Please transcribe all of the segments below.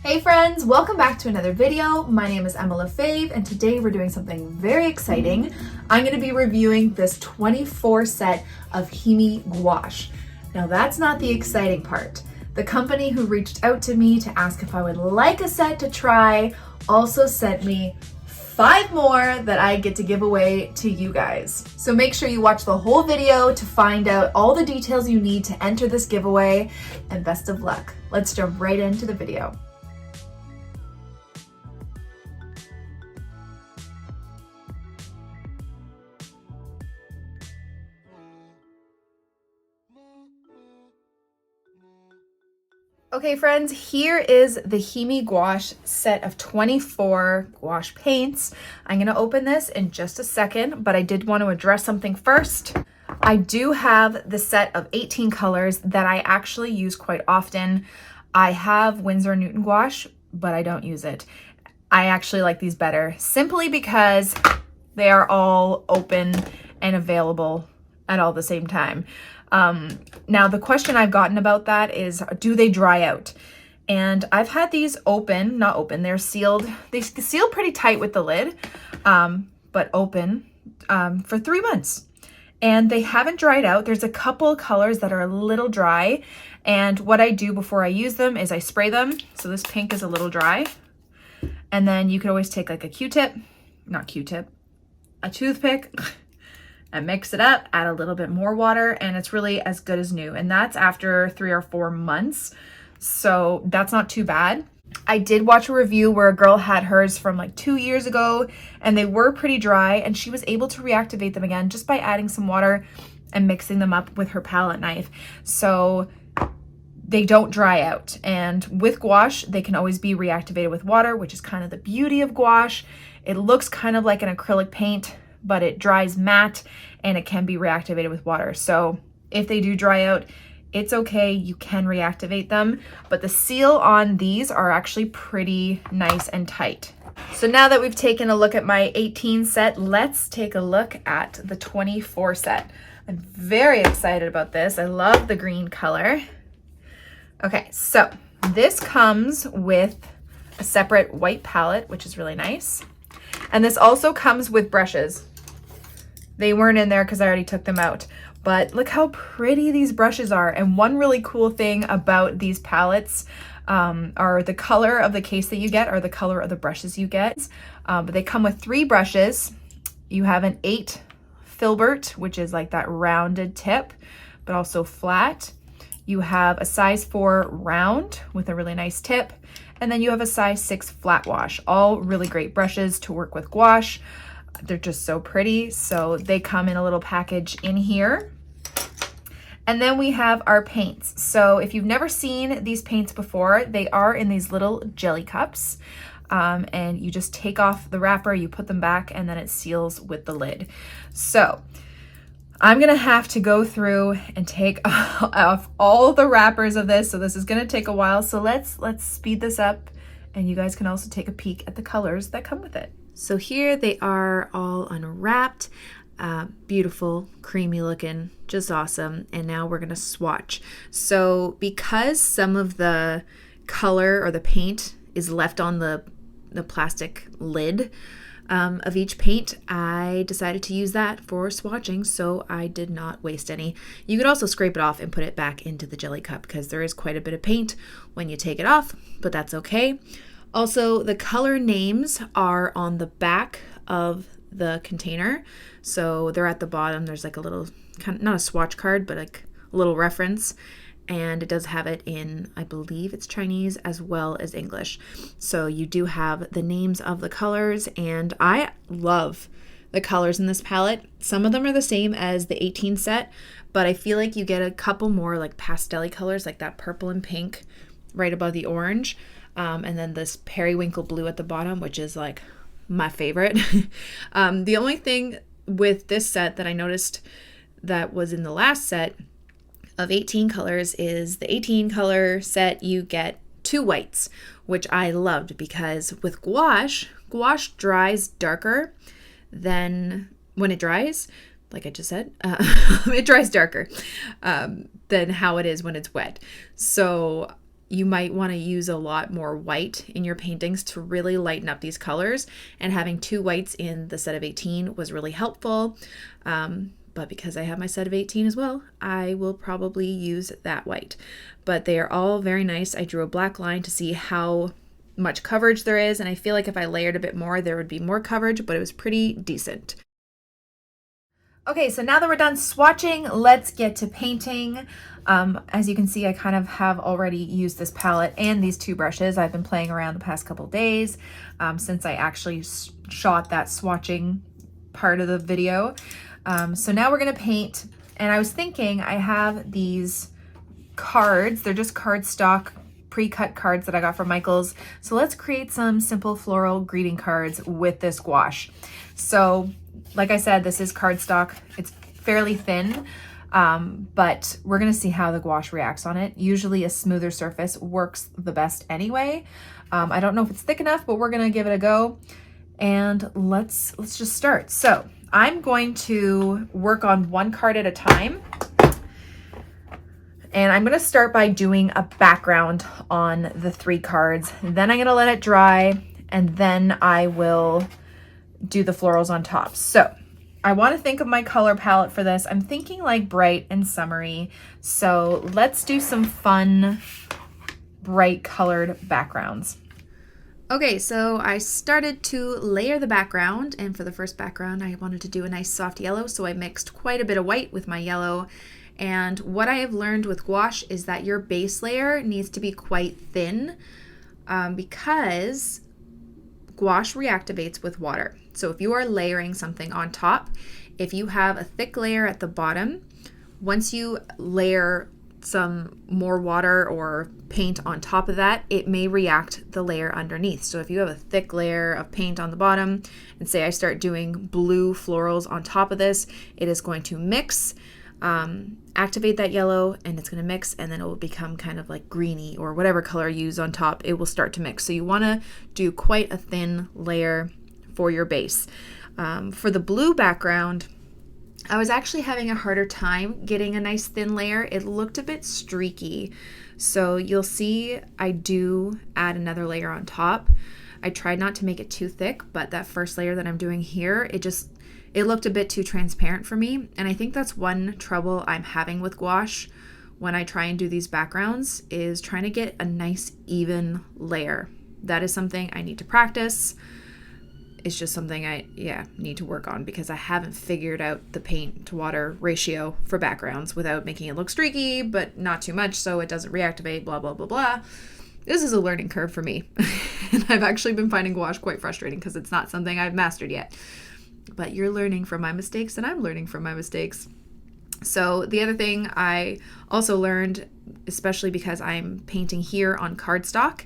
Hey friends, welcome back to another video. My name is Emma Lefebvre and today we're doing something very exciting. I'm going to be reviewing this 24 set of Himi Gouache. Now that's not the exciting part. The company who reached out to me to ask if I would like a set to try also sent me 5 more that I get to give away to you guys. So make sure you watch the whole video to find out all the details you need to enter this giveaway, and best of luck. Let's jump right into the video. Okay friends, here is the Himi Gouache set of 24 gouache paints. I'm going to open this in just a second, but I did want to address something first. I do have the set of 18 colors that I actually use quite often. I have Winsor & Newton gouache, but I don't use it. I actually like these better simply because they are all open and available at all the same time. Now the question I've gotten about that is, do they dry out? And I've had these not open, they're sealed. They seal pretty tight with the lid, but open for 3 months. And they haven't dried out. There's a couple colors that are a little dry. And what I do before I use them is I spray them. So this pink is a little dry. And then you could always take like a a toothpick, and mix it up, add a little bit more water, and it's really as good as new. And that's after 3 or 4 months. So that's not too bad. I did watch a review where a girl had hers from like 2 years ago and they were pretty dry, and she was able to reactivate them again just by adding some water and mixing them up with her palette knife. So they don't dry out. And with gouache, they can always be reactivated with water, which is kind of the beauty of gouache. It looks kind of like an acrylic paint, but it dries matte and it can be reactivated with water. So if they do dry out, it's okay, you can reactivate them, but the seal on these are actually pretty nice and tight. So now that we've taken a look at my 18 set, let's take a look at the 24 set. I'm very excited about this. I love the green color. Okay, so this comes with a separate white palette, which is really nice. And this also comes with brushes. They weren't in there because I already took them out, but look how pretty these brushes are. And one really cool thing about these palettes are the color of the case that you get or the color of the brushes you get. But they come with 3 brushes. You have an 8 filbert, which is like that rounded tip, but also flat. You have a size 4 round with a really nice tip. And then you have a size 6 flat wash. All really great brushes to work with gouache. They're just so pretty. So they come in a little package in here. And then we have our paints. So if you've never seen these paints before, they are in these little jelly cups. And you just take off the wrapper, you put them back, and then it seals with the lid. So I'm gonna have to go through and take off all the wrappers of this. So this is gonna take a while. So let's speed this up, and you guys can also take a peek at the colors that come with it. So here they are all unwrapped, beautiful, creamy looking, just awesome. And now we're gonna swatch. So because some of the color or the paint is left on the plastic lid of each paint, I decided to use that for swatching, so I did not waste any. You could also scrape it off and put it back into the jelly cup because there is quite a bit of paint when you take it off, but that's okay. Also, the color names are on the back of the container. So they're at the bottom. There's like a little, kind of, not a swatch card, but like a little reference. And it does have it in, I believe it's Chinese as well as English. So you do have the names of the colors, and I love the colors in this palette. Some of them are the same as the 18 set, but I feel like you get a couple more like pastel-y colors, like that purple and pink right above the orange. And then this periwinkle blue at the bottom, which is like my favorite. The only thing with this set that I noticed that was in the last set of 18 colors is the 18 color set, you get 2 whites, which I loved because with gouache dries darker than when it dries. Like I just said, it dries darker than how it is when it's wet. So you might want to use a lot more white in your paintings to really lighten up these colors. And having 2 whites in the set of 18 was really helpful. But because I have my set of 18 as well, I will probably use that white. But they are all very nice. I drew a black line to see how much coverage there is, and I feel like if I layered a bit more, there would be more coverage, but it was pretty decent. Okay, so now that we're done swatching, let's get to painting. As you can see, I kind of have already used this palette and these 2 brushes. I've been playing around the past couple days since I actually shot that swatching part of the video. So now we're gonna paint, and I was thinking I have these cards. They're just cardstock pre-cut cards that I got from Michael's. So let's create some simple floral greeting cards with this gouache. So like I said, this is cardstock. It's fairly thin, but we're gonna see how the gouache reacts on it. Usually a smoother surface works the best anyway. I don't know if it's thick enough, but we're gonna give it a go. And let's just start. So I'm going to work on 1 card at a time. And I'm gonna start by doing a background on the 3 cards. Then I'm gonna let it dry, and then I will do the florals on top. So I want to think of my color palette for this. I'm thinking like bright and summery. So let's do some fun, bright colored backgrounds. Okay, so I started to layer the background, and for the first background, I wanted to do a nice soft yellow. So I mixed quite a bit of white with my yellow. And what I have learned with gouache is that your base layer needs to be quite thin because gouache reactivates with water. So if you are layering something on top, if you have a thick layer at the bottom, once you layer some more water or paint on top of that, it may react the layer underneath. So if you have a thick layer of paint on the bottom, and say I start doing blue florals on top of this, it is going to mix, activate that yellow, and it's going to mix, and then it will become kind of like greeny or whatever color you use on top. It will start to mix. So you want to do quite a thin layer for your base. For the blue background, I was actually having a harder time getting a nice thin layer. It looked a bit streaky. So you'll see I do add another layer on top. I tried not to make it too thick, but that first layer that I'm doing here, it looked a bit too transparent for me. And I think that's one trouble I'm having with gouache when I try and do these backgrounds, is trying to get a nice even layer. That is something I need to practice. It's just something I need to work on, because I haven't figured out the paint to water ratio for backgrounds without making it look streaky, but not too much so it doesn't reactivate, blah, blah, blah, blah. This is a learning curve for me. And I've actually been finding gouache quite frustrating because it's not something I've mastered yet. But you're learning from my mistakes, and I'm learning from my mistakes. So the other thing I also learned, especially because I'm painting here on cardstock,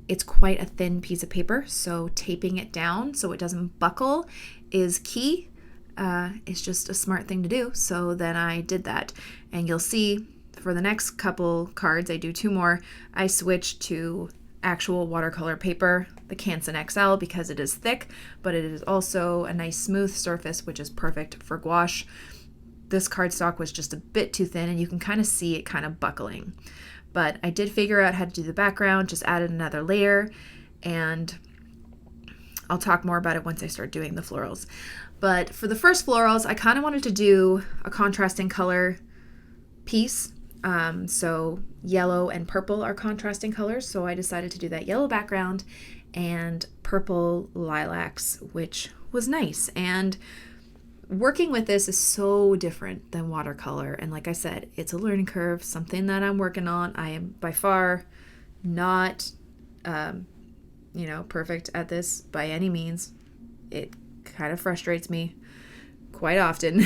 it's quite a thin piece of paper, so taping it down so it doesn't buckle is key. It's just a smart thing to do. So then I did that, and you'll see for the next couple cards, I do 2 more, I switched to actual watercolor paper, the Canson XL, because it is thick, but it is also a nice smooth surface, which is perfect for gouache. This cardstock was just a bit too thin, and you can kind of see it kind of buckling. But I did figure out how to do the background, just added another layer, and I'll talk more about it once I start doing the florals. But for the first florals, I kind of wanted to do a contrasting color piece. So yellow and purple are contrasting colors, so I decided to do that yellow background and purple lilacs, which was nice. And working with this is so different than watercolor, and like I said, it's a learning curve, something that I'm working on. I am by far not perfect at this by any means. It kind of frustrates me quite often,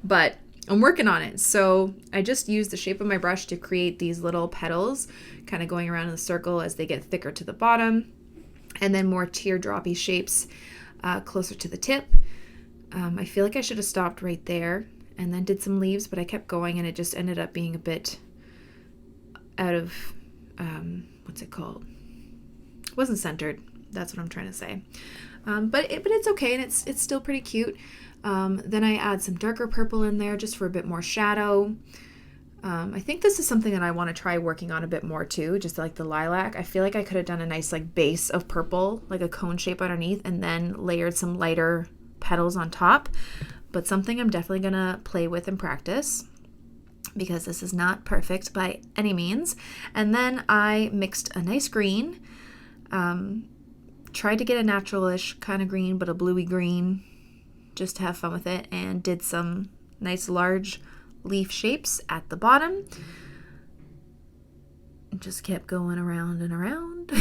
but I'm working on it. So I just used the shape of my brush to create these little petals kind of going around in a circle as they get thicker to the bottom, and then more teardroppy shapes closer to the tip. I feel like I should have stopped right there and then did some leaves, but I kept going, and it just ended up being a bit out of, what's it called? It wasn't centered. That's what I'm trying to say. But it's okay, and it's still pretty cute. Then I add some darker purple in there just for a bit more shadow. I think this is something that I want to try working on a bit more too, just like the lilac. I feel like I could have done a nice like base of purple, like a cone shape underneath, and then layered some lighter petals on top. But something I'm definitely gonna play with and practice, because this is not perfect by any means. And then I mixed a nice green, tried to get a natural-ish kind of green, but a bluey green, just to have fun with it, and did some nice large leaf shapes at the bottom. Just kept going around and around.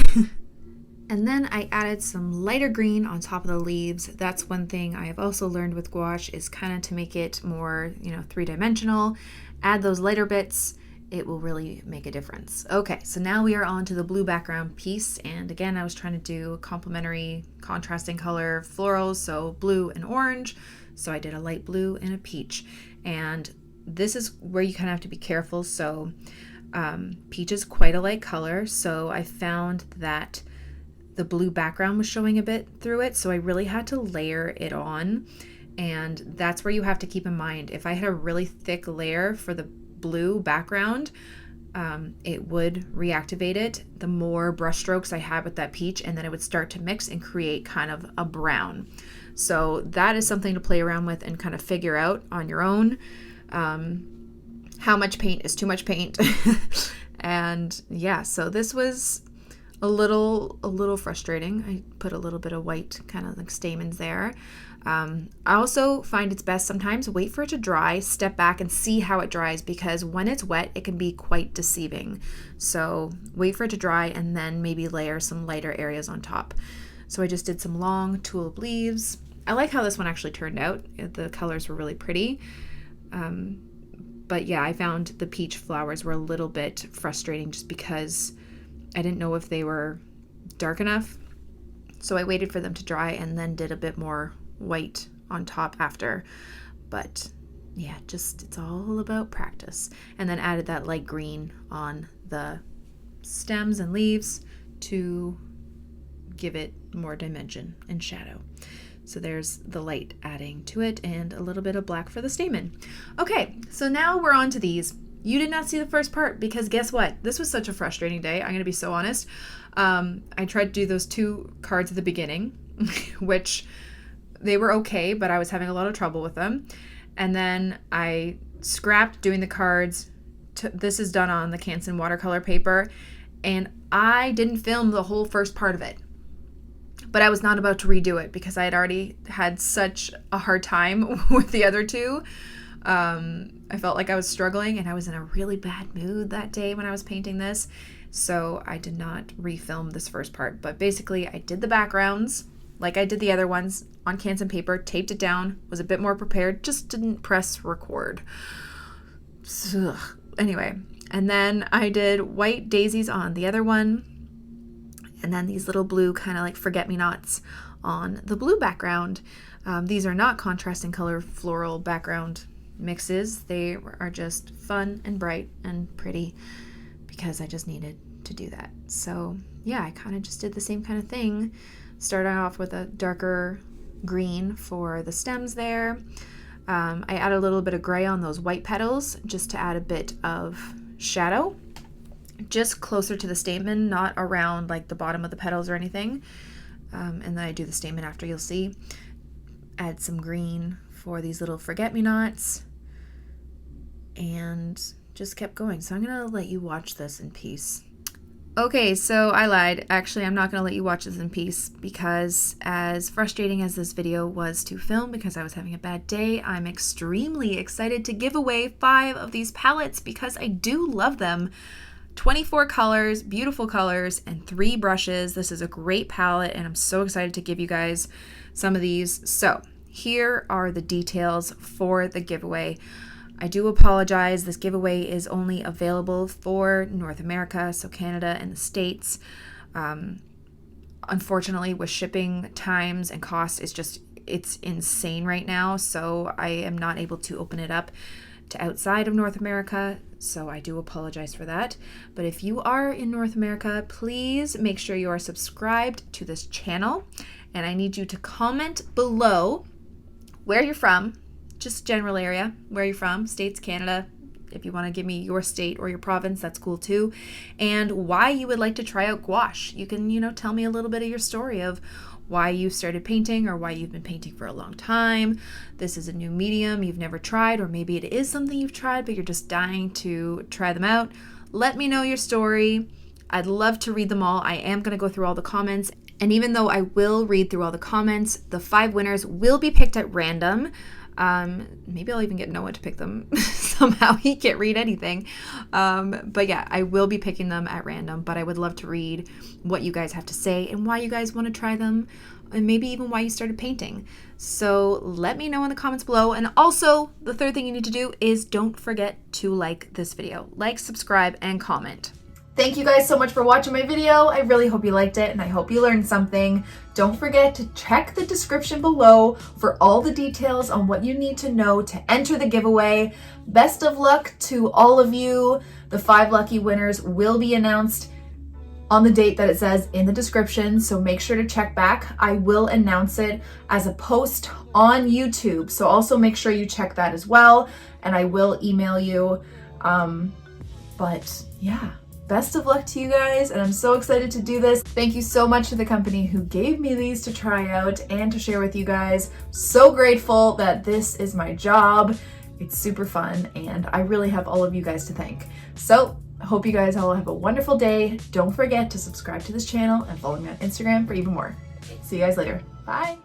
And then I added some lighter green on top of the leaves. That's one thing I have also learned with gouache, is kind of to make it more, three-dimensional. Add those lighter bits. It will really make a difference. Okay, so now we are on to the blue background piece. And again, I was trying to do complementary contrasting color florals, so blue and orange. So I did a light blue and a peach. And this is where you kind of have to be careful. So peach is quite a light color. So I found that the blue background was showing a bit through it. So I really had to layer it on. And that's where you have to keep in mind. If I had a really thick layer for the blue background, it would reactivate it the more brush strokes I had with that peach, and then it would start to mix and create kind of a brown. So that is something to play around with and kind of figure out on your own. How much paint is too much paint. And yeah, so this was a little frustrating. I put a little bit of white kind of like stamens there. I also find it's best sometimes wait for it to dry, step back and see how it dries, because when it's wet, it can be quite deceiving. So wait for it to dry and then maybe layer some lighter areas on top. So I just did some long tulip leaves. I like how this one actually turned out. The colors were really pretty. But yeah, I found the peach flowers were a little bit frustrating just because I didn't know if they were dark enough. So I waited for them to dry and then did a bit more white on top after. But yeah, just it's all about practice. And then added that light green on the stems and leaves to give it more dimension and shadow. So there's the light adding to it, and a little bit of black for the stamen. Okay, so now we're on to these. You did not see the first part because guess what? This was such a frustrating day. I'm going to be so honest. I tried to do those 2 cards at the beginning, which they were okay, but I was having a lot of trouble with them. And then I scrapped doing the cards. This is done on the Canson watercolor paper, and I didn't film the whole first part of it. But I was not about to redo it because I had already had such a hard time with the other 2. I felt like I was struggling, and I was in a really bad mood that day when I was painting this. So I did not refilm this first part. But basically, I did the backgrounds like I did the other ones on Canson paper, taped it down, was a bit more prepared, just didn't press record. So, anyway, and then I did white daisies on the other one. And then these little blue kind of like forget-me-nots on the blue background. These are not contrasting color floral background mixes. They are just fun and bright and pretty because I just needed to do that. So yeah, I kind of just did the same kind of thing. Started off with a darker green for the stems there. I added a little bit of gray on those white petals just to add a bit of shadow. Just closer to the stamen, not around like the bottom of the petals or anything. And then I do the stamen after, you'll see. Add some green for these little forget-me-nots. And just kept going. So I'm going to let you watch this in peace. Okay, so I lied. Actually, I'm not going to let you watch this in peace because as frustrating as this video was to film because I was having a bad day, I'm extremely excited to give away 5 of these palettes because I do love them. 24 colors, beautiful colors, and 3 brushes. This is a great palette, and I'm so excited to give you guys some of these. So here are the details for the giveaway. I do apologize. This giveaway is only available for North America, so Canada and the States. Unfortunately, with shipping times and cost, it's insane right now, so I am not able to open it up to outside of North America, so I do apologize for that. But if you are in North America, please make sure you are subscribed to this channel, and I need you to comment below where you're from, just general area, where you're from, States, Canada, If you want to give me your state or your province, that's cool too. And why you would like to try out gouache. You can, tell me a little bit of your story of why you started painting or why you've been painting for a long time. This is a new medium you've never tried, or maybe it is something you've tried, but you're just dying to try them out. Let me know your story. I'd love to read them all. I am going to go through all the comments. And even though I will read through all the comments, the 5 winners will be picked at random. Maybe I'll even get Noah to pick them. Somehow he can't read anything. But yeah, I will be picking them at random, but I would love to read what you guys have to say and why you guys want to try them, and maybe even why you started painting. So let me know in the comments below. And also, the third thing you need to do is don't forget to like this video. Like, subscribe, and comment. Thank you guys so much for watching my video. I really hope you liked it and I hope you learned something. Don't forget to check the description below for all the details on what you need to know to enter the giveaway. Best of luck to all of you. The 5 lucky winners will be announced on the date that it says in the description, so make sure to check back. I will announce it as a post on YouTube, so also make sure you check that as well, and I will email you. But yeah. Best of luck to you guys, and I'm so excited to do this. Thank you so much to the company who gave me these to try out and to share with you guys. So grateful that this is my job. It's super fun, and I really have all of you guys to thank. So I hope you guys all have a wonderful day. Don't forget to subscribe to this channel and follow me on Instagram for even more. See you guys later. Bye.